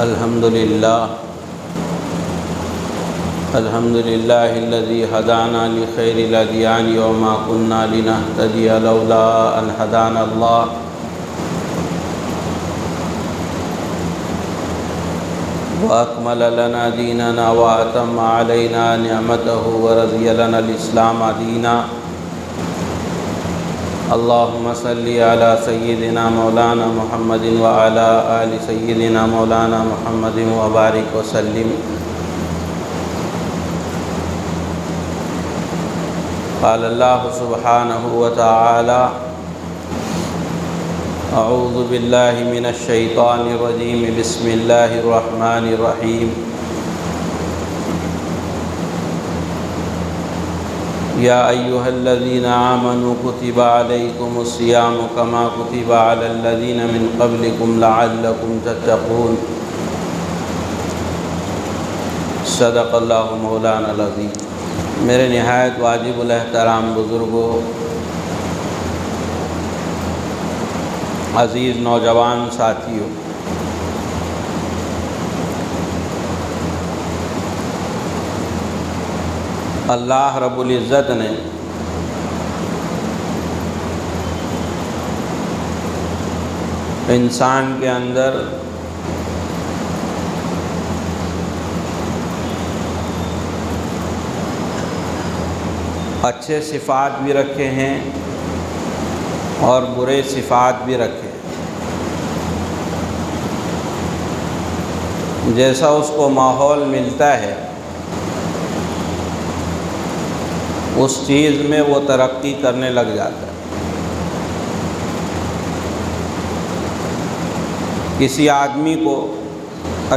الحمد لله الذي هدانا لخير الأديان وما كنا لنهتدي لولا أن هدانا الله وأكمل لنا ديننا وأتم علينا نعمته ورضي لنا الإسلام دينا. اللهم صل على سيدنا مولانا محمد وعلى آل سيدنا مولانا محمد وبارك وسلم. قال الله سبحانه وتعالى: أعوذ بالله من الشيطان الرجيم. بسم الله الرحمن الرحيم. يا أيها الذين آمنوا كتب عليكم الصيام كما كتب على الذين من قبلكم لعلكم تتقون. صدق اللہ مولانا العظیم. میرے نہایت واجب الاحترام بزرگوں، عزیز نوجوان ساتھیوں، اللہ رب العزت نے انسان کے اندر اچھے صفات بھی رکھے ہیں اور برے صفات بھی رکھے ہیں. جیسا اس کو ماحول ملتا ہے اس چیز میں وہ ترقی کرنے لگ جاتا ہے. کسی آدمی کو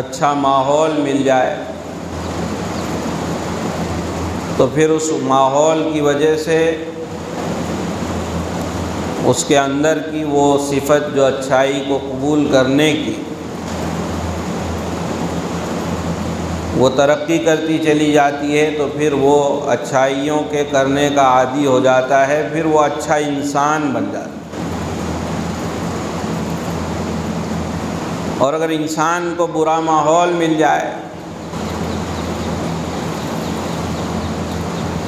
اچھا ماحول مل جائے تو پھر اس ماحول کی وجہ سے اس کے اندر کی وہ صفت جو اچھائی کو قبول کرنے کی، وہ ترقی کرتی چلی جاتی ہے، تو پھر وہ اچھائیوں کے کرنے کا عادی ہو جاتا ہے، پھر وہ اچھا انسان بن جاتا ہے. اور اگر انسان کو برا ماحول مل جائے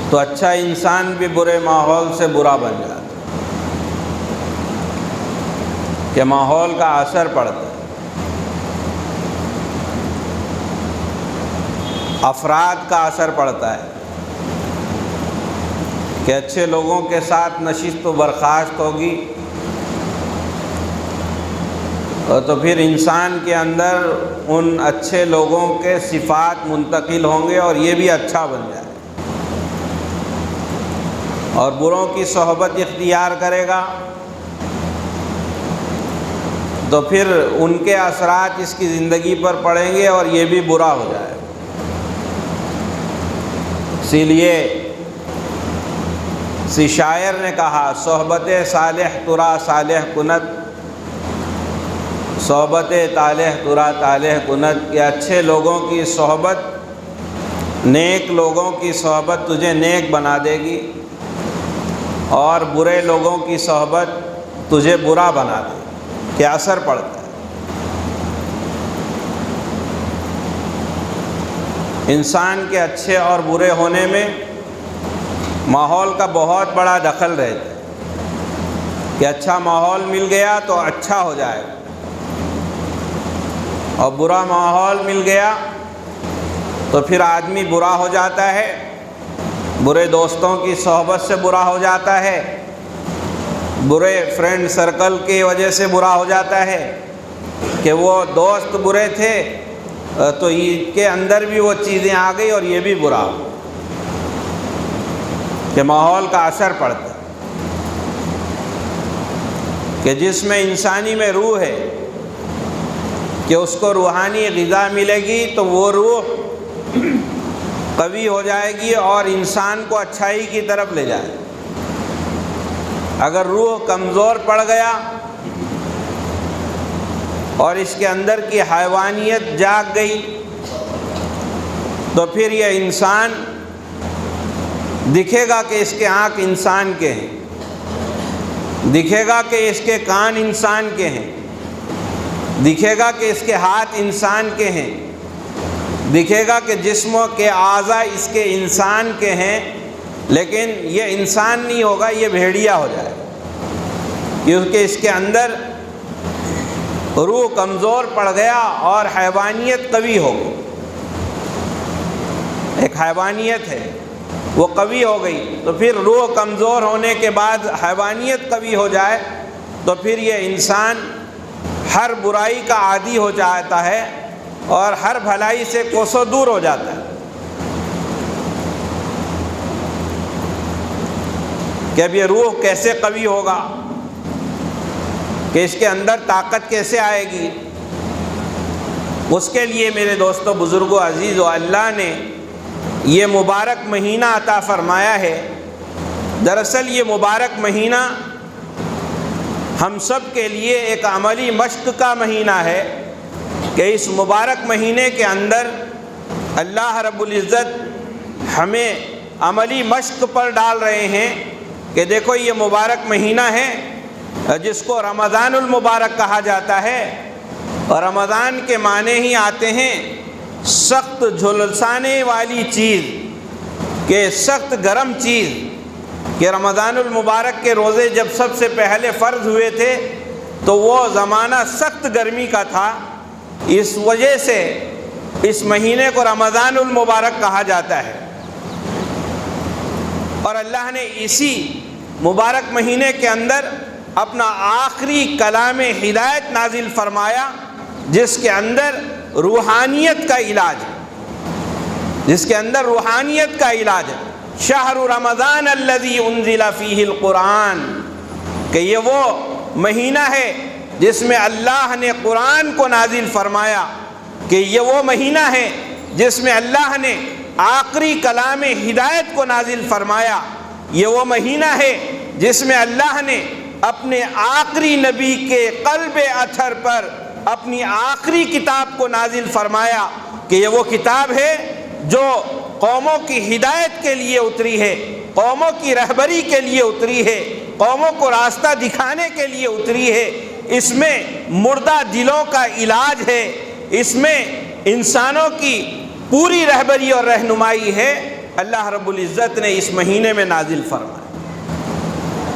تو اچھا انسان بھی برے ماحول سے برا بن جاتا ہے، کہ ماحول کا اثر پڑتا ہے. افراد کا اثر پڑتا ہے کہ اچھے لوگوں کے ساتھ نشست و برخاست ہوگی تو پھر انسان کے اندر ان اچھے لوگوں کے صفات منتقل ہوں گے اور یہ بھی اچھا بن جائے. اور بروں کی صحبت اختیار کرے گا تو پھر ان کے اثرات اس کی زندگی پر پڑیں گے اور یہ بھی برا ہو جائے گا. اسی لیے کسی شاعر نے کہا: صحبت صالح ترا صالح کند، صحبت طالح ترا طالح کند، کہ اچھے لوگوں کی صحبت، نیک لوگوں کی صحبت تجھے نیک بنا دے گی اور برے لوگوں کی صحبت تجھے برا بنا دے. کہ اثر پڑتا ہے. انسان کے اچھے اور برے ہونے میں ماحول کا بہت بڑا دخل رہتا ہے کہ اچھا ماحول مل گیا تو اچھا ہو جائے گا، اور برا ماحول مل گیا تو پھر آدمی برا ہو جاتا ہے، برے دوستوں کی صحبت سے برا ہو جاتا ہے، برے فرینڈ سرکل کی وجہ سے برا ہو جاتا ہے کہ وہ دوست برے تھے تو ان کے اندر بھی وہ چیزیں آ گئی اور یہ بھی برا ہو، کہ ماحول کا اثر پڑتا ہے. کہ جس میں انسانی میں روح ہے کہ اس کو روحانی غذا ملے گی تو وہ روح قوی ہو جائے گی اور انسان کو اچھائی کی طرف لے جائے. اگر روح کمزور پڑ گیا اور اس کے اندر کی حیوانیت جاگ گئی تو پھر یہ انسان دکھے گا کہ اس کے آنکھ انسان کے ہیں، دکھے گا کہ اس کے کان انسان کے ہیں، دکھے گا کہ اس کے ہاتھ انسان کے ہیں، دکھے گا کہ جسم کے اعضاء اس کے انسان کے ہیں، لیکن یہ انسان نہیں ہوگا، یہ بھیڑیا ہو جائے گا، کیونکہ اس کے اندر روح کمزور پڑ گیا اور حیوانیت قوی ہو گئی۔ ایک حیوانیت ہے وہ قوی ہو گئی، تو پھر روح کمزور ہونے کے بعد حیوانیت قوی ہو جائے تو پھر یہ انسان ہر برائی کا عادی ہو جاتا ہے اور ہر بھلائی سے کوسوں دور ہو جاتا ہے۔ کہ اب یہ روح کیسے قوی ہوگا، کہ اس کے اندر طاقت کیسے آئے گی؟ اس کے لیے میرے دوستو، بزرگوں، عزیزو، اللہ نے یہ مبارک مہینہ عطا فرمایا ہے۔ دراصل یہ مبارک مہینہ ہم سب کے لیے ایک عملی مشق کا مہینہ ہے کہ اس مبارک مہینے کے اندر اللہ رب العزت ہمیں عملی مشق پر ڈال رہے ہیں کہ دیکھو یہ مبارک مہینہ ہے جس کو رمضان المبارک کہا جاتا ہے، اور رمضان کے معنی ہی آتے ہیں سخت جھلسانے والی چیز، کہ سخت گرم چیز، کہ رمضان المبارک کے روزے جب سب سے پہلے فرض ہوئے تھے تو وہ زمانہ سخت گرمی کا تھا، اس وجہ سے اس مہینے کو رمضان المبارک کہا جاتا ہے۔ اور اللہ نے اسی مبارک مہینے کے اندر اپنا آخری کلام ہدایت نازل فرمایا، جس کے اندر روحانیت کا علاج ہے، جس کے اندر روحانیت کا علاج ہے۔ شہر رمضان الذی انزل فیہ القرآن، کہ یہ وہ مہینہ ہے جس میں اللہ نے قرآن کو نازل فرمایا، کہ یہ وہ مہینہ ہے جس میں اللہ نے آخری کلام ہدایت کو نازل فرمایا، یہ وہ مہینہ ہے جس میں اللہ نے اپنے آخری نبی کے قلب اطہر پر اپنی آخری کتاب کو نازل فرمایا، کہ یہ وہ کتاب ہے جو قوموں کی ہدایت کے لیے اتری ہے، قوموں کی رہبری کے لیے اتری ہے، قوموں کو راستہ دکھانے کے لیے اتری ہے۔ اس میں مردہ دلوں کا علاج ہے، اس میں انسانوں کی پوری رہبری اور رہنمائی ہے۔ اللہ رب العزت نے اس مہینے میں نازل فرمایا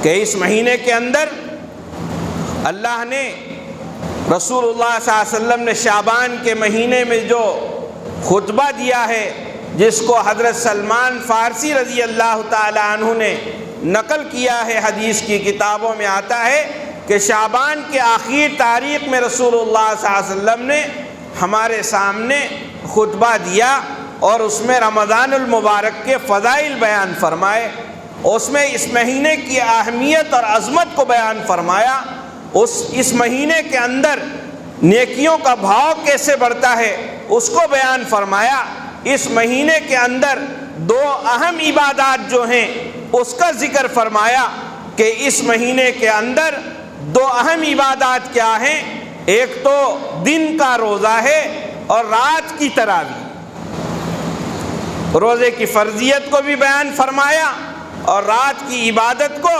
کہ اس مہینے کے اندر اللہ نے رسول اللہ صلی اللہ علیہ وسلم نے شعبان کے مہینے میں جو خطبہ دیا ہے، جس کو حضرت سلمان فارسی رضی اللہ تعالی عنہ نے نقل کیا ہے، حدیث کی کتابوں میں آتا ہے کہ شعبان کے آخری تاریخ میں رسول اللہ صلی اللہ علیہ وسلم نے ہمارے سامنے خطبہ دیا اور اس میں رمضان المبارک کے فضائل بیان فرمائے، اس میں اس مہینے کی اہمیت اور عظمت کو بیان فرمایا، اس مہینے کے اندر نیکیوں کا بھاؤ کیسے بڑھتا ہے اس کو بیان فرمایا۔ اس مہینے کے اندر دو اہم عبادات جو ہیں اس کا ذکر فرمایا کہ اس مہینے کے اندر دو اہم عبادات کیا ہیں، ایک تو دن کا روزہ ہے اور رات کی تراویح۔ روزے کی فرضیت کو بھی بیان فرمایا اور رات کی عبادت کو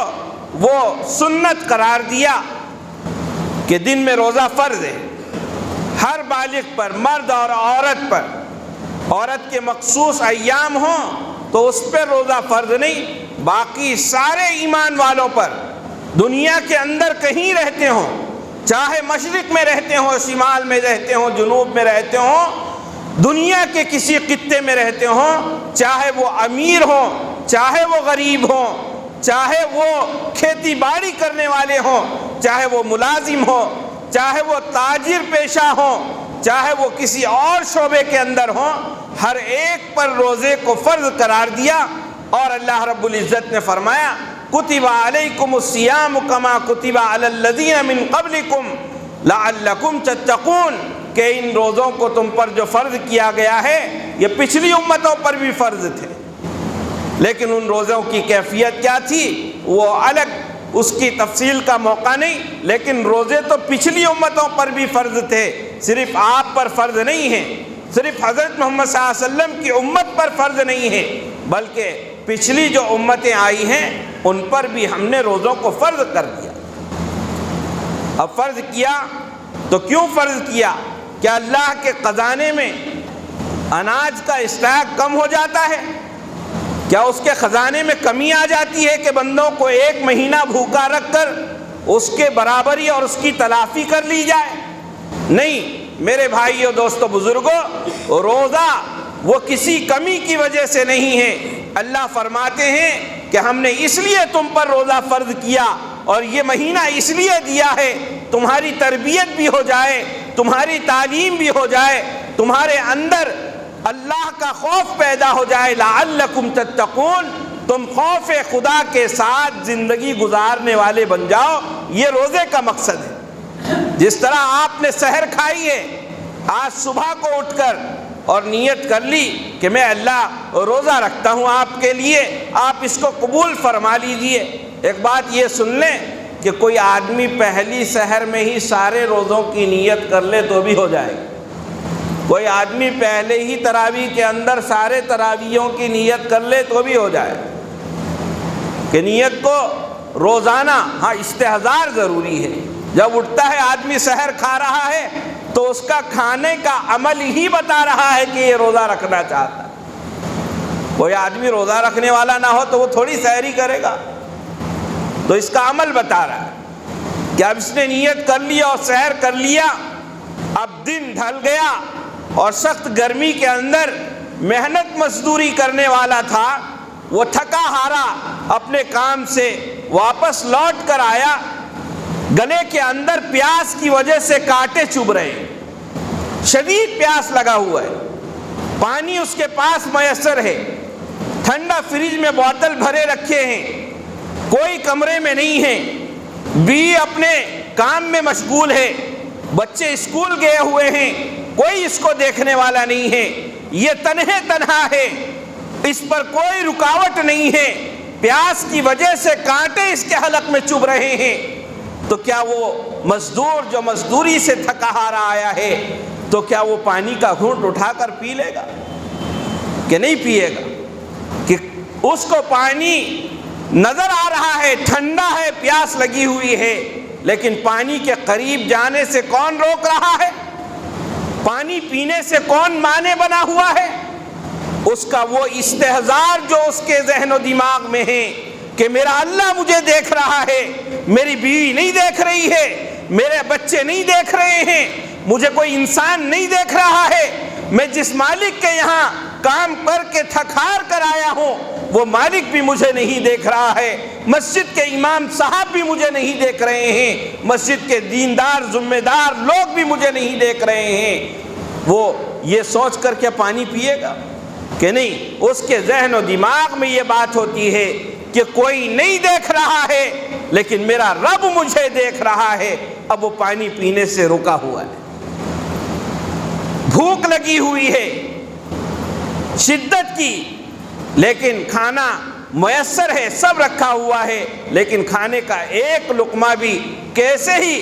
وہ سنت قرار دیا کہ دن میں روزہ فرض ہے ہر بالغ پر، مرد اور عورت پر۔ عورت کے مخصوص ایام ہوں تو اس پر روزہ فرض نہیں، باقی سارے ایمان والوں پر، دنیا کے اندر کہیں رہتے ہوں، چاہے مشرق میں رہتے ہوں، شمال میں رہتے ہوں، جنوب میں رہتے ہوں، دنیا کے کسی خطے میں رہتے ہوں، چاہے وہ امیر ہوں، چاہے وہ غریب ہوں، چاہے وہ کھیتی باڑی کرنے والے ہوں، چاہے وہ ملازم ہوں، چاہے وہ تاجر پیشہ ہوں، چاہے وہ کسی اور شعبے کے اندر ہوں، ہر ایک پر روزے کو فرض قرار دیا۔ اور اللہ رب العزت نے فرمایا کتب علیکم الصیام کما کتب علی الذین من قبلکم لعلکم تتقون، کہ ان روزوں کو تم پر جو فرض کیا گیا ہے یہ پچھلی امتوں پر بھی فرض تھے، لیکن ان روزوں کی کیفیت کیا تھی وہ الگ، اس کی تفصیل کا موقع نہیں، لیکن روزے تو پچھلی امتوں پر بھی فرض تھے، صرف آپ پر فرض نہیں ہیں، صرف حضرت محمد صلی اللہ علیہ وسلم کی امت پر فرض نہیں ہے، بلکہ پچھلی جو امتیں آئی ہیں ان پر بھی ہم نے روزوں کو فرض کر دیا۔ اب فرض کیا تو کیوں فرض کیا؟ کیا اللہ کے خزانے میں اناج کا اسٹاک کم ہو جاتا ہے؟ کیا اس کے خزانے میں کمی آ جاتی ہے کہ بندوں کو 1 مہینہ بھوکا رکھ کر اس کے برابری اور اس کی تلافی کر لی جائے؟ نہیں میرے بھائیو، دوستو، بزرگوں، روزہ وہ کسی کمی کی وجہ سے نہیں ہے۔ اللہ فرماتے ہیں کہ ہم نے اس لیے تم پر روزہ فرض کیا اور یہ مہینہ اس لیے دیا ہے تمہاری تربیت بھی ہو جائے، تمہاری تعلیم بھی ہو جائے، تمہارے اندر اللہ کا خوف پیدا ہو جائے، لعلکم تتقون، تم خوف خدا کے ساتھ زندگی گزارنے والے بن جاؤ۔ یہ روزے کا مقصد ہے۔ جس طرح آپ نے سحر کھائی ہے، آج صبح کو اٹھ کر اور نیت کر لی کہ میں اللہ روزہ رکھتا ہوں آپ کے لیے، آپ اس کو قبول فرما لیجئے۔ ایک بات یہ سن لیں کہ کوئی آدمی پہلی سحر میں ہی سارے روزوں کی نیت کر لے تو بھی ہو جائے گا۔ کوئی آدمی پہلے ہی تراویح کے اندر سارے تراویحوں کی نیت کر لے تو بھی ہو جائے کہ نیت کو روزانہ، ہاں استحضار ضروری ہے۔ جب اٹھتا ہے آدمی سحر کھا رہا ہے تو اس کا کھانے کا عمل ہی بتا رہا ہے کہ یہ روزہ رکھنا چاہتا ہے۔ کوئی آدمی روزہ رکھنے والا نہ ہو تو وہ تھوڑی سحری کرے گا، تو اس کا عمل بتا رہا ہے کہ اب اس نے نیت کر لیا اور سحر کر لیا، اب دن ڈھل گیا اور سخت گرمی کے اندر محنت مزدوری کرنے والا تھا، وہ تھکا ہارا اپنے کام سے واپس لوٹ کر آیا، گلے کے اندر پیاس کی وجہ سے کانٹے چبھ رہے ہیں، شدید پیاس لگا ہوا ہے، پانی اس کے پاس میسر ہے، ٹھنڈا فریج میں بوتل بھرے رکھے ہیں، کوئی کمرے میں نہیں ہے، بیوی اپنے کام میں مشغول ہے، بچے اسکول گئے ہوئے ہیں، کوئی اس کو دیکھنے والا نہیں ہے، یہ تنہا ہے، اس پر کوئی رکاوٹ نہیں ہے، پیاس کی وجہ سے کانٹے اس کے حلق میں چبھ رہے ہیں۔ تو کیا وہ مزدور جو مزدوری سے تھکا ہارا آیا ہے تو کیا وہ پانی کا گھونٹ اٹھا کر پی لے گا کہ نہیں پیے گا؟ کہ اس کو پانی نظر آ رہا ہے، ٹھنڈا ہے، پیاس لگی ہوئی ہے، لیکن پانی کے قریب جانے سے کون روک رہا ہے؟ پانی پینے سے کون مانے بنا ہوا ہے؟ اس کا وہ استحضار جو اس کے ذہن و دماغ میں ہے کہ میرا اللہ مجھے دیکھ رہا ہے، میری بیوی نہیں دیکھ رہی ہے، میرے بچے نہیں دیکھ رہے ہیں، مجھے کوئی انسان نہیں دیکھ رہا ہے، میں جس مالک کے یہاں کام کر کے تھکار کر آیا ہوں وہ مالک بھی مجھے نہیں دیکھ رہا ہے، مسجد کے امام صاحب بھی مجھے نہیں دیکھ رہے ہیں، مسجد کے دیندار ذمہ دار لوگ بھی مجھے نہیں دیکھ رہے ہیں۔ وہ یہ سوچ کر کے پانی پیے گا کہ نہیں؟ اس کے ذہن و دماغ میں یہ بات ہوتی ہے کہ کوئی نہیں دیکھ رہا ہے لیکن میرا رب مجھے دیکھ رہا ہے، اب وہ پانی پینے سے رکا ہوا ہے۔ بھوک لگی ہوئی ہے شدت کی، لیکن کھانا میسر ہے، سب رکھا ہوا ہے، لیکن کھانے کا ایک لقمہ بھی کیسے ہی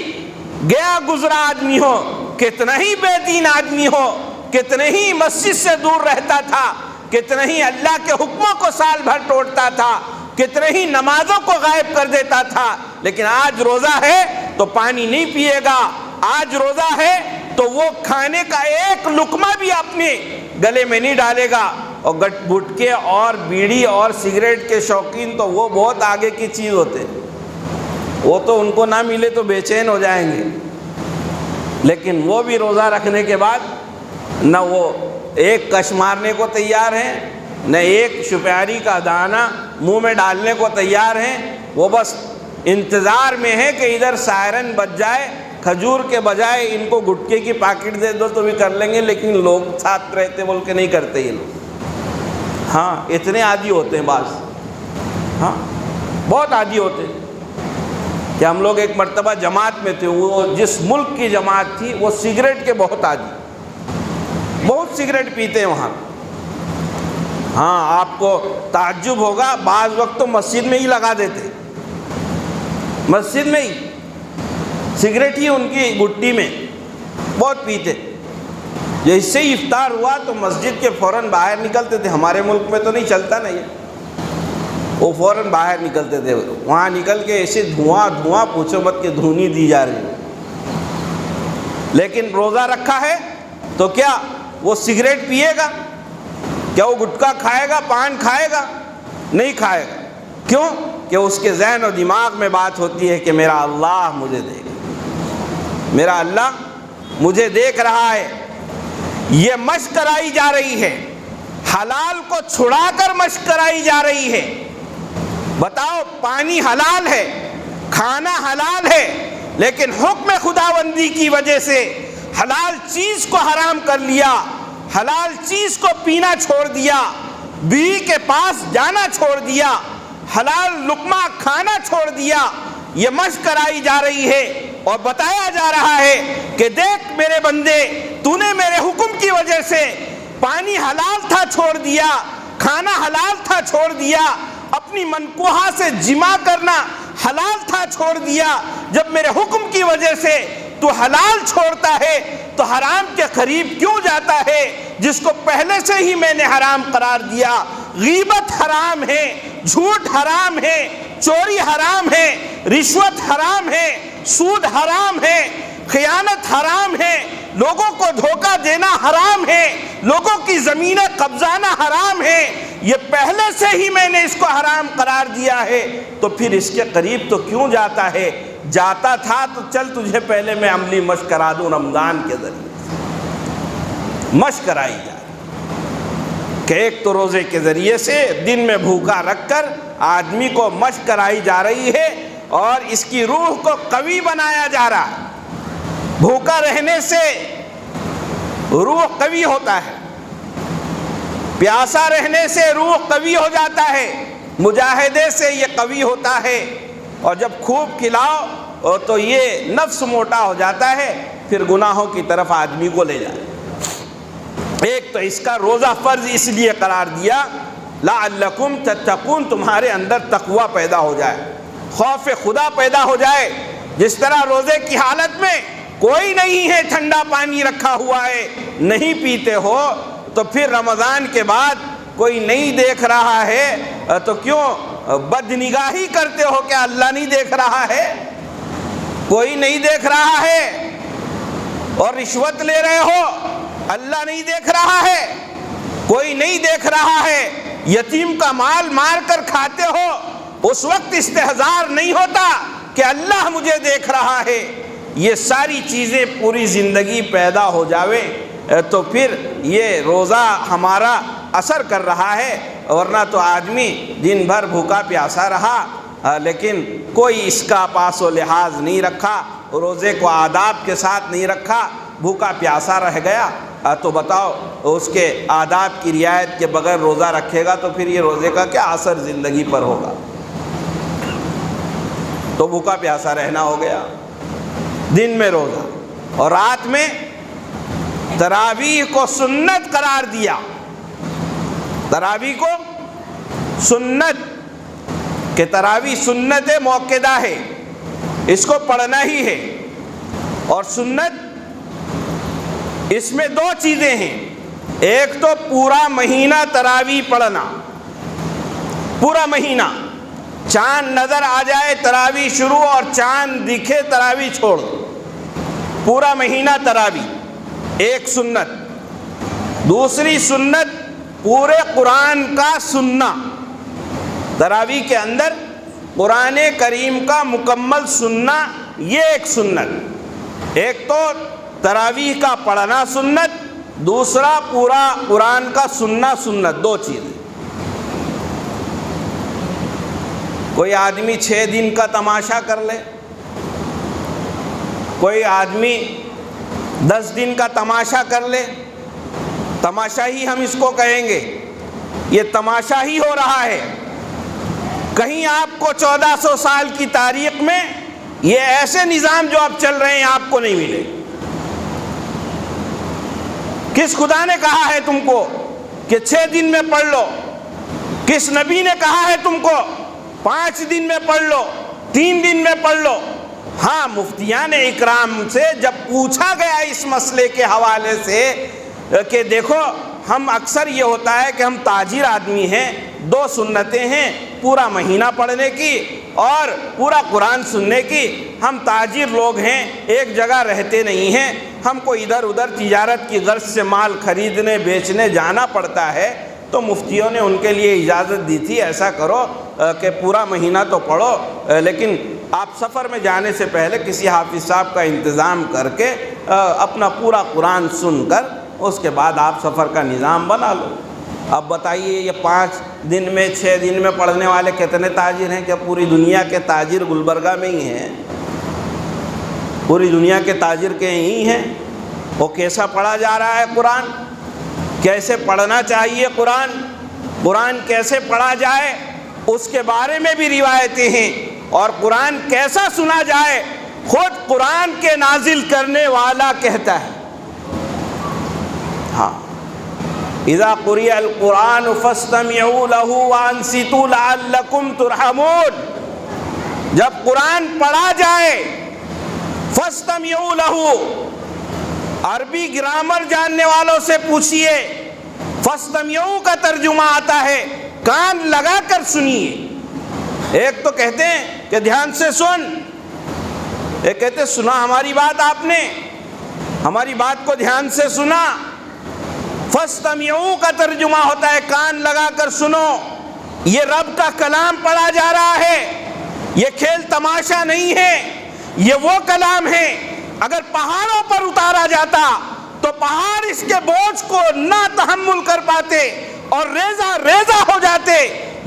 گیا گزرا آدمی ہو، کتنا ہی بے دین آدمی ہو، کتنے ہی مسجد سے دور رہتا تھا، کتنے ہی اللہ کے حکموں کو سال بھر توڑتا تھا، کتنے ہی نمازوں کو غائب کر دیتا تھا، لیکن آج روزہ ہے تو پانی نہیں پیے گا، آج روزہ ہے تو وہ کھانے کا ایک لقمہ بھی اپنے گلے میں نہیں ڈالے گا۔ اور گٹکے اور بیڑی اور سگریٹ کے شوقین تو وہ بہت آگے کی چیز ہوتے ہیں، وہ تو ان کو نہ ملے تو بے چین ہو جائیں گے، لیکن وہ بھی روزہ رکھنے کے بعد نہ وہ ایک کش مارنے کو تیار ہیں، نہ ایک شپیاری کا دانہ منہ میں ڈالنے کو تیار ہیں، وہ بس انتظار میں ہے کہ ادھر سائرن بج جائے، کھجور کے بجائے ان کو گٹکے کی پاکٹ دے دو تو بھی کر لیں گے، لیکن لوگ ساتھ رہتے بول کے نہیں کرتے یہ لوگ۔ ہاں اتنے عادی ہوتے ہیں بعض، ہاں بہت عادی ہوتے ہیں کہ ہم لوگ ایک مرتبہ جماعت میں تھے، وہ جس ملک کی جماعت تھی وہ سگریٹ کے بہت عادی، بہت سگریٹ پیتے ہیں وہاں۔ ہاں آپ کو تعجب ہوگا، بعض وقت تو مسجد میں ہی لگا دیتے، مسجد میں ہی سگریٹ ہی ان کی گٹی میں بہت پیتے۔ جیسے ہی افطار ہوا تو مسجد کے فوراً باہر نکلتے تھے، ہمارے ملک میں تو نہیں چلتا نا یہ، وہ فوراً باہر نکلتے تھے، وہاں نکل کے ایسے دھواں پوچھو مت کہ دھونی دی جا رہی، لیکن روزہ رکھا ہے تو کیا وہ سگریٹ پیے گا؟ کیا وہ گٹکا کھائے گا، پان کھائے گا؟ نہیں کھائے گا۔ کیوں؟ کہ اس کے ذہن و دماغ میں بات ہوتی ہے کہ میرا اللہ مجھے دیکھ، میرا اللہ مجھے دیکھ رہا ہے۔ یہ مشق کرائی جا رہی ہے، حلال کو چھڑا کر مشق کرائی جا رہی ہے۔ بتاؤ، پانی حلال ہے، کھانا حلال ہے، لیکن حکم خداوندی کی وجہ سے حلال چیز کو حرام کر لیا، حلال چیز کو پینا چھوڑ دیا، بیوی کے پاس جانا چھوڑ دیا، حلال لقمہ کھانا چھوڑ دیا۔ یہ مشق کرائی جا رہی ہے اور بتایا جا رہا ہے کہ دیکھ میرے بندے، تو نے میرے حکم کی وجہ سے پانی حلال تھا چھوڑ دیا، کھانا حلال تھا چھوڑ دیا، اپنی منکوحہ سے جماع کرنا حلال تھا چھوڑ دیا۔ جب میرے حکم کی وجہ سے تو حلال چھوڑتا ہے تو حرام کے قریب کیوں جاتا ہے جس کو پہلے سے ہی میں نے حرام قرار دیا؟ غیبت حرام ہے، جھوٹ حرام ہے، چوری حرام ہے، رشوت حرام ہے، سود حرام ہے، خیانت حرام ہے، لوگوں کو دھوکہ دینا حرام ہے، لوگوں کی زمینیں قبضانا حرام ہے۔ یہ پہلے سے ہی میں نے اس کو حرام قرار دیا ہے، تو پھر اس کے قریب تو کیوں جاتا ہے؟ جاتا تھا تو چل تجھے پہلے میں عملی مشق کرا دوں، رمضان کے ذریعے مشق کرائی جائے کہ ایک تو روزے کے ذریعے سے دن میں بھوکا رکھ کر آدمی کو مشق کرائی جا رہی ہے اور اس کی روح کو قوی بنایا جا رہا ہے۔ بھوکا رہنے سے روح قوی ہوتا ہے، پیاسا رہنے سے روح قوی ہو جاتا ہے، مجاہدے سے یہ قوی ہوتا ہے، اور جب خوب کھلاؤ تو یہ نفس موٹا ہو جاتا ہے، پھر گناہوں کی طرف آدمی کو لے جائے۔ ایک تو اس کا روزہ فرض اس لیے قرار دیا لعلکم تتقون، تمہارے اندر تقوی پیدا ہو جائے، خوف خدا پیدا ہو جائے۔ جس طرح روزے کی حالت میں کوئی نہیں ہے، ٹھنڈا پانی رکھا ہوا ہے، نہیں پیتے ہو، تو پھر رمضان کے بعد کوئی نہیں دیکھ رہا ہے تو کیوں بد نگاہی کرتے ہو؟ کیا اللہ نہیں دیکھ رہا ہے؟ کوئی نہیں دیکھ رہا ہے اور رشوت لے رہے ہو، اللہ نہیں دیکھ رہا ہے؟ کوئی نہیں دیکھ رہا ہے، یتیم کا مال مار کر کھاتے ہو، اس وقت استحضار نہیں ہوتا کہ اللہ مجھے دیکھ رہا ہے؟ یہ ساری چیزیں پوری زندگی پیدا ہو جاوے تو پھر یہ روزہ ہمارا اثر کر رہا ہے، ورنہ تو آدمی دن بھر بھوکا پیاسا رہا لیکن کوئی اس کا پاس و لحاظ نہیں رکھا، روزے کو آداب کے ساتھ نہیں رکھا، بھوکا پیاسا رہ گیا، تو بتاؤ اس کے آداب کی رعایت کے بغیر روزہ رکھے گا تو پھر یہ روزے کا کیا اثر زندگی پر ہوگا؟ تو بھوکا پیاسا رہنا ہو گیا، دن میں روزہ اور رات میں تراویح کو سنت قرار دیا۔ تراویح کو سنت، کہ تراویح سنت موقدہ ہے، اس کو پڑھنا ہی ہے، اور سنت اس میں دو چیزیں ہیں، ایک تو پورا مہینہ تراویح پڑھنا، پورا مہینہ، چاند نظر آ جائے تراویح شروع اور چاند دکھے تراویح چھوڑ، پورا مہینہ تراویح ایک سنت۔ دوسری سنت پورے قرآن کا سننا، تراویح کے اندر قرآن کریم کا مکمل سننا، یہ ایک سنت۔ ایک تو تراویح کا پڑھنا سنت، دوسرا پورا قرآن کا سننا سنت، دو چیزیں۔ کوئی آدمی 6 دن کا تماشا کر لے، کوئی آدمی 10 دن کا تماشا کر لے، تماشا ہی ہم اس کو کہیں گے، یہ تماشا ہی ہو رہا ہے۔ کہیں آپ کو 1400 سال کی تاریخ میں یہ ایسے نظام جو اب چل رہے ہیں آپ کو نہیں ملے۔ کس خدا نے کہا ہے تم کو کہ 6 دن میں پڑھ لو؟ کس نبی نے کہا ہے تم کو 5 دن میں پڑھ لو، 3 دن میں پڑھ لو؟ ہاں، مفتیان اکرام سے جب پوچھا گیا اس مسئلے کے حوالے سے کہ دیکھو ہم اکثر یہ ہوتا ہے کہ ہم تاجر آدمی ہیں، 2 سنتیں ہیں، پورا مہینہ پڑھنے کی اور پورا قرآن سننے کی، ہم تاجر لوگ ہیں، ایک جگہ رہتے نہیں ہیں، ہم کو ادھر ادھر تجارت کی غرض سے مال خریدنے بیچنے جانا پڑتا ہے تو مفتیوں نے ان کے لیے اجازت دی تھی ایسا کرو کہ پورا مہینہ تو پڑھو، لیکن آپ سفر میں جانے سے پہلے کسی حافظ صاحب کا انتظام کر کے اپنا پورا قرآن سن کر اس کے بعد آپ سفر کا نظام بنا لو۔ اب بتائیے یہ 5 دن میں 6 دن میں پڑھنے والے کتنے تاجر ہیں؟ کیا پوری دنیا کے تاجر گلبرگہ میں ہی ہیں؟ پوری دنیا کے تاجر کے ہی ہیں؟ وہ کیسا پڑھا جا رہا ہے قرآن؟ کیسے پڑھنا چاہیے قرآن؟ قرآن کیسے پڑھا جائے اس کے بارے میں بھی روایتیں ہیں، اور قرآن کیسا سنا جائے خود قرآن کے نازل کرنے والا کہتا ہے۔ ہاں، اذا قرئ القرآن فاستمعوا له وانصتوا لعلکم ترحمون، جب قرآن پڑھا جائے فاستمعوا له، عربی گرامر جاننے والوں سے پوچھئے، فاستمعوا کا ترجمہ آتا ہے کان لگا کر سنیے۔ ایک تو کہتے ہیں کہ دھیان سے سن، ایک کہتے ہیں سنا ہماری بات، آپ نے ہماری بات کو دھیان سے سنا۔ فاستمعوا کا ترجمہ ہوتا ہے کان لگا کر سنو، یہ رب کا کلام پڑھا جا رہا ہے، یہ کھیل تماشا نہیں ہے، یہ وہ کلام ہے اگر پہاڑوں پر اتارا جاتا تو پہاڑ اس کے بوجھ کو نہ تحمل کر پاتے اور ریزہ ریزہ ہو جاتے۔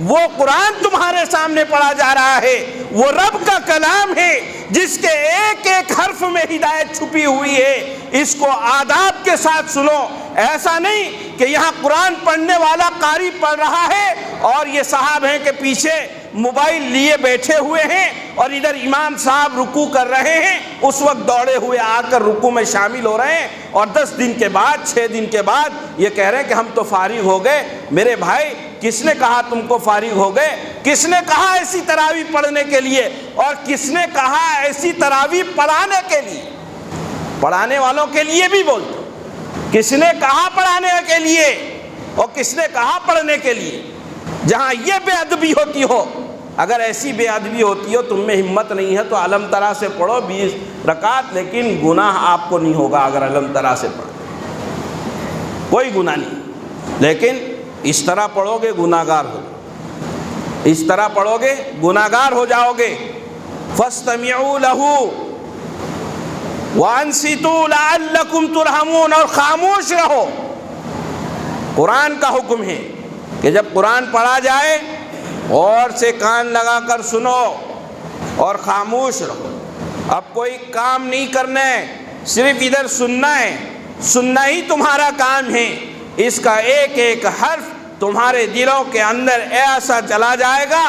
وہ قرآن تمہارے سامنے پڑھا جا رہا ہے، وہ رب کا کلام ہے جس کے ایک ایک حرف میں ہدایت چھپی ہوئی ہے، اس کو آداب کے ساتھ سنو۔ ایسا نہیں کہ یہاں قرآن پڑھنے والا قاری پڑھ رہا ہے اور یہ صاحب ہیں کہ پیچھے موبائل لیے بیٹھے ہوئے ہیں اور ادھر امام صاحب رکوع کر رہے ہیں، اس وقت دوڑے ہوئے آ کر رکوع میں شامل ہو رہے ہیں، اور 10 دن کے بعد 6 دن کے بعد یہ کہہ رہے ہیں کہ ہم تو فارغ ہو گئے۔ میرے بھائی، کس نے کہا تم کو فارغ ہو گئے؟ کس نے کہا ایسی تراویح پڑھنے کے لیے؟ اور کس نے کہا ایسی تراویح پڑھانے کے لیے؟ پڑھانے والوں کے لیے بھی بولتے، کس نے کہا پڑھانے کے لیے اور کس نے کہا پڑھنے کے لیے؟ جہاں یہ بے ادبی ہوتی ہو، اگر ایسی بے ادبی ہوتی ہو تم میں ہمت نہیں ہے تو علم ترا سے پڑھو 20 رکعت، لیکن گناہ آپ کو نہیں ہوگا اگر علم ترا سے پڑھو، کوئی گناہ نہیں، لیکن اس طرح پڑھو گے گناہگار ہو، اس طرح پڑھو گے گناہگار ہو جاؤ گے۔ فاستمعوا له وانصتوا لعلکم ترحمون، اور خاموش رہو۔ قرآن کا حکم ہے کہ جب قرآن پڑھا جائے اور سے کان لگا کر سنو اور خاموش رہو۔ اب کوئی کام نہیں کرنا ہے، صرف ادھر سننا ہے، سننا ہی تمہارا کام ہے۔ اس کا ایک ایک حرف تمہارے دلوں کے اندر ایسا چلا جائے گا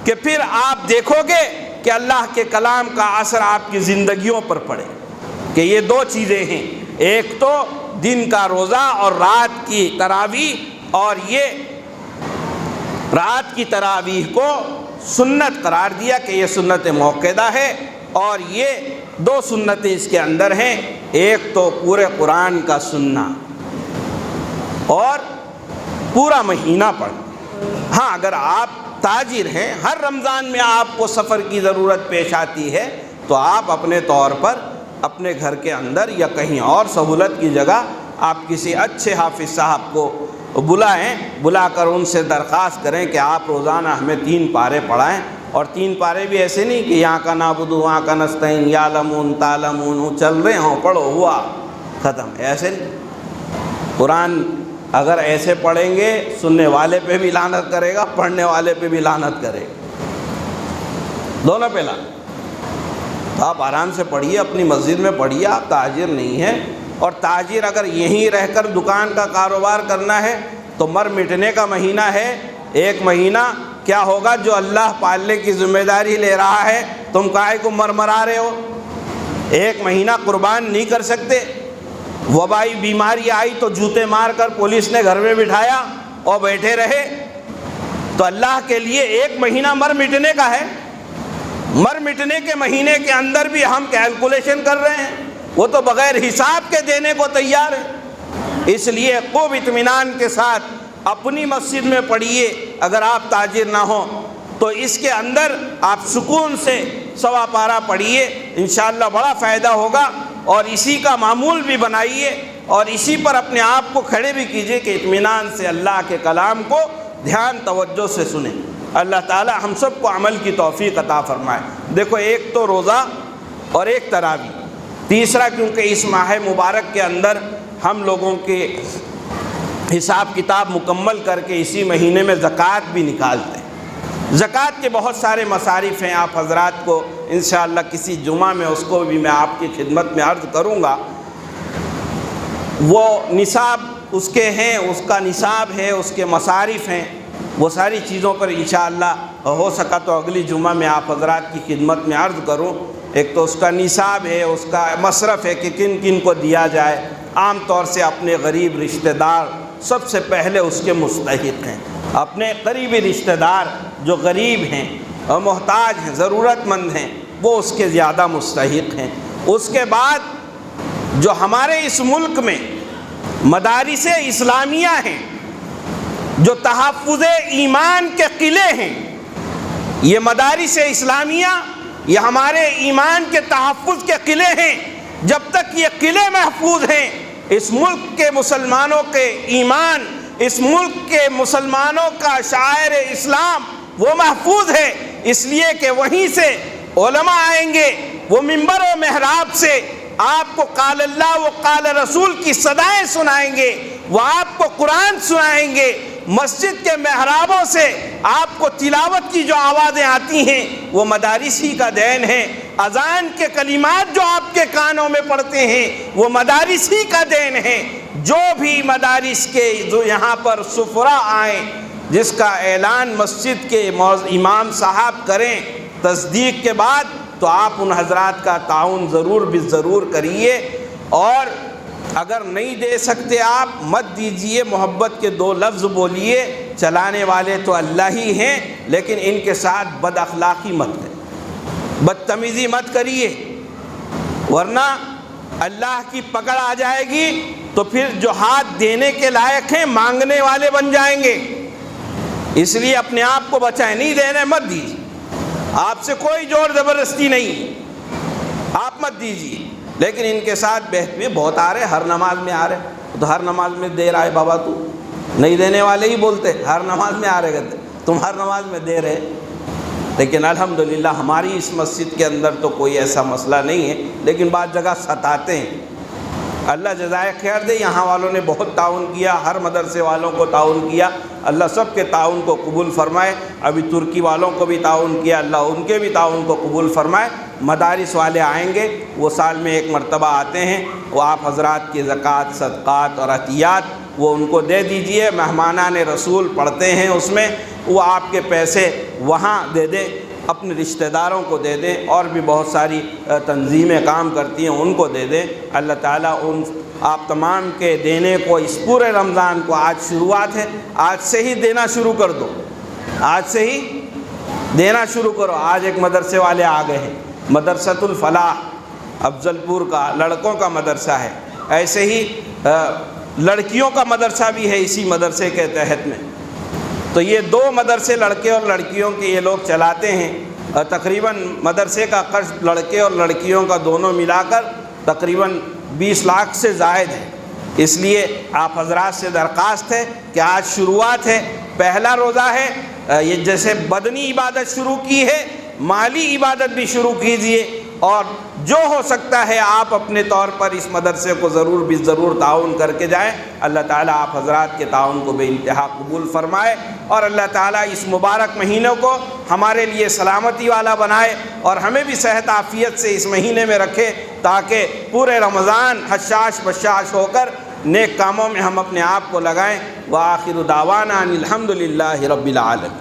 کہ پھر آپ دیکھو گے کہ اللہ کے کلام کا اثر آپ کی زندگیوں پر پڑے، کہ یہ 2 چیزیں ہیں، ایک تو دن کا روزہ اور رات کی تراویح، اور یہ رات کی تراویح کو سنت قرار دیا کہ یہ سنت موقدہ ہے، اور یہ 2 سنتیں اس کے اندر ہیں، ایک تو پورے قرآن کا سننا اور پورا مہینہ پڑھنا۔ ہاں، اگر آپ تاجر ہیں، ہر رمضان میں آپ کو سفر کی ضرورت پیش آتی ہے تو آپ اپنے طور پر اپنے گھر کے اندر یا کہیں اور سہولت کی جگہ آپ کسی اچھے حافظ صاحب کو بلائیں، بلا کر ان سے درخواست کریں کہ آپ روزانہ ہمیں 3 پارے پڑھائیں، اور 3 پارے بھی ایسے نہیں کہ یہاں کا نعبد وہاں کا نستعین، یعلمون تعلمون چل رہے ہوں، پڑھو ہوا ختم، ایسے نہیں۔ قرآن اگر ایسے پڑھیں گے سننے والے پہ بھی لعنت کرے گا، پڑھنے والے پہ بھی لعنت کرے گا، دونوں پہ لعنت۔ تو آپ آرام سے پڑھیے، اپنی مسجد میں پڑھیے، آپ تاجر نہیں ہیں، اور تاجر اگر یہیں رہ کر دکان کا کاروبار کرنا ہے تو مر مٹنے کا مہینہ ہے، 1 مہینہ کیا ہوگا جو اللہ پالنے کی ذمہ داری لے رہا ہے، تم کاہے کو مرمرا رہے ہو؟ 1 مہینہ قربان نہیں کر سکتے؟ وبائی بیماری آئی تو جوتے مار کر پولیس نے گھر میں بٹھایا اور بیٹھے رہے، تو اللہ کے لیے 1 مہینہ مر مٹنے کا ہے۔ مر مٹنے کے مہینے کے اندر بھی ہم کیلکولیشن کر رہے ہیں، وہ تو بغیر حساب کے دینے کو تیار ہے۔ اس لیے خوب اطمینان کے ساتھ اپنی مسجد میں پڑھیے، اگر آپ تاجر نہ ہوں تو اس کے اندر آپ سکون سے 1.25 پارہ پڑھیے، انشاءاللہ بڑا فائدہ ہوگا۔ اور اسی کا معمول بھی بنائیے اور اسی پر اپنے آپ کو کھڑے بھی کیجئے کہ اطمینان سے اللہ کے کلام کو دھیان توجہ سے سنیں۔ اللہ تعالی ہم سب کو عمل کی توفیق عطا فرمائے۔ دیکھو، ایک تو روزہ اور ایک تراویح، تیسرا کیونکہ اس ماہ مبارک کے اندر ہم لوگوں کے حساب کتاب مکمل کر کے اسی مہینے میں زکوٰۃ بھی نکالتے ہیں۔ زکوٰۃ کے بہت سارے مصارف ہیں، آپ حضرات کو انشاءاللہ کسی جمعہ میں اس کو بھی میں آپ کی خدمت میں عرض کروں گا۔ وہ نصاب اس کے ہیں، اس کا نصاب ہے، اس کے مصارف ہیں، وہ ساری چیزوں پر انشاءاللہ ہو سکا تو اگلی جمعہ میں آپ حضرات کی خدمت میں عرض کروں۔ ایک تو اس کا نصاب ہے، اس کا مصرف ہے کہ کن کن کو دیا جائے۔ عام طور سے اپنے غریب رشتہ دار سب سے پہلے اس کے مستحق ہیں۔ اپنے قریبی رشتہ دار جو غریب ہیں اور محتاج ہیں، ضرورت مند ہیں، وہ اس کے زیادہ مستحق ہیں۔ اس کے بعد جو ہمارے اس ملک میں مدارس اسلامیہ ہیں، جو تحفظ ایمان کے قلعے ہیں، یہ مدارس اسلامیہ یہ ہمارے ایمان کے تحفظ کے قلعے ہیں۔ جب تک یہ قلعے محفوظ ہیں، اس ملک کے مسلمانوں کے ایمان، اس ملک کے مسلمانوں کا شعائر اسلام وہ محفوظ ہے، اس لیے کہ وہیں سے علماء آئیں گے، وہ منبر و محراب سے آپ کو قال اللہ و قال رسول کی صدائیں سنائیں گے، وہ آپ کو قرآن سنائیں گے۔ مسجد کے محرابوں سے آپ کو تلاوت کی جو آوازیں آتی ہیں وہ مدارس ہی کا دین ہے۔ اذان کے کلمات جو آپ کے کانوں میں پڑتے ہیں وہ مدارس ہی کا دین ہے۔ جو بھی مدارس کے جو یہاں پر سفرا آئیں، جس کا اعلان مسجد کے امام صاحب کریں تصدیق کے بعد، تو آپ ان حضرات کا تعاون ضرور بھی ضرور کریے۔ اور اگر نہیں دے سکتے آپ مت دیجئے، محبت کے دو لفظ بولیے۔ چلانے والے تو اللہ ہی ہیں، لیکن ان کے ساتھ بد اخلاقی مت کریں، بدتمیزی مت کریے، ورنہ اللہ کی پکڑ آ جائے گی تو پھر جو ہاتھ دینے کے لائق ہیں مانگنے والے بن جائیں گے۔ اس لیے اپنے آپ کو بچائیں، نہیں دینے مت دیجیے، آپ سے کوئی زور زبردستی نہیں، آپ مت دیجیے۔ لیکن ان کے ساتھ بحث میں بہت آ رہے، ہر نماز میں آ رہے، تو ہر نماز میں دے رہا ہے بابا، تو نہیں دینے والے ہی بولتے ہر نماز میں آ رہے کہتے تم ہر نماز میں دے رہے۔ لیکن الحمدللہ ہماری اس مسجد کے اندر تو کوئی ایسا مسئلہ نہیں ہے، لیکن بعض جگہ ستاتے ہیں۔ اللہ جزائے خیر دے، یہاں والوں نے بہت تعاون کیا، ہر مدرسے والوں کو تعاون کیا، اللہ سب کے تعاون کو قبول فرمائے۔ ابھی ترکی والوں کو بھی تعاون کیا، اللہ ان کے بھی تعاون کو قبول فرمائے۔ مدارس والے آئیں گے، وہ سال میں ایک مرتبہ آتے ہیں، وہ آپ حضرات کی زکوٰۃ، صدقات اور عطیات وہ ان کو دے دیجئے۔ مہمانان رسول پڑھتے ہیں اس میں، وہ آپ کے پیسے وہاں دے دیں، اپنے رشتہ داروں کو دے دیں، اور بھی بہت ساری تنظیمیں کام کرتی ہیں ان کو دے دیں۔ اللہ تعالیٰ ان آپ تمام کے دینے کو، اس پورے رمضان کو، آج شروعات ہے، آج سے ہی دینا شروع کر دو، آج سے ہی دینا شروع کرو۔ آج ایک مدرسے والے آ گئے ہیں، مدرسۃ الفلاح افضل پور کا لڑکوں کا مدرسہ ہے، ایسے ہی لڑکیوں کا مدرسہ بھی ہے اسی مدرسے کے تحت میں۔ تو یہ دو مدرسے لڑکے اور لڑکیوں کے یہ لوگ چلاتے ہیں۔ تقریباً مدرسے کا خرچ لڑکے اور لڑکیوں کا دونوں ملا کر تقریباً 20 لاکھ سے زائد ہے۔ اس لیے آپ حضرات سے درخواست ہے کہ آج شروعات ہے، پہلا روزہ ہے، یہ جیسے بدنی عبادت شروع کی ہے، مالی عبادت بھی شروع کیجئے، اور جو ہو سکتا ہے آپ اپنے طور پر اس مدرسے کو ضرور بھی ضرور تعاون کر کے جائیں۔ اللہ تعالیٰ آپ حضرات کے تعاون کو بے انتہا قبول فرمائے، اور اللہ تعالیٰ اس مبارک مہینوں کو ہمارے لیے سلامتی والا بنائے، اور ہمیں بھی صحت عافیت سے اس مہینے میں رکھے، تاکہ پورے رمضان حشاش بشاش ہو کر نیک کاموں میں ہم اپنے آپ کو لگائیں۔ وآخر دعوانا ان الحمد للہ رب العالمین۔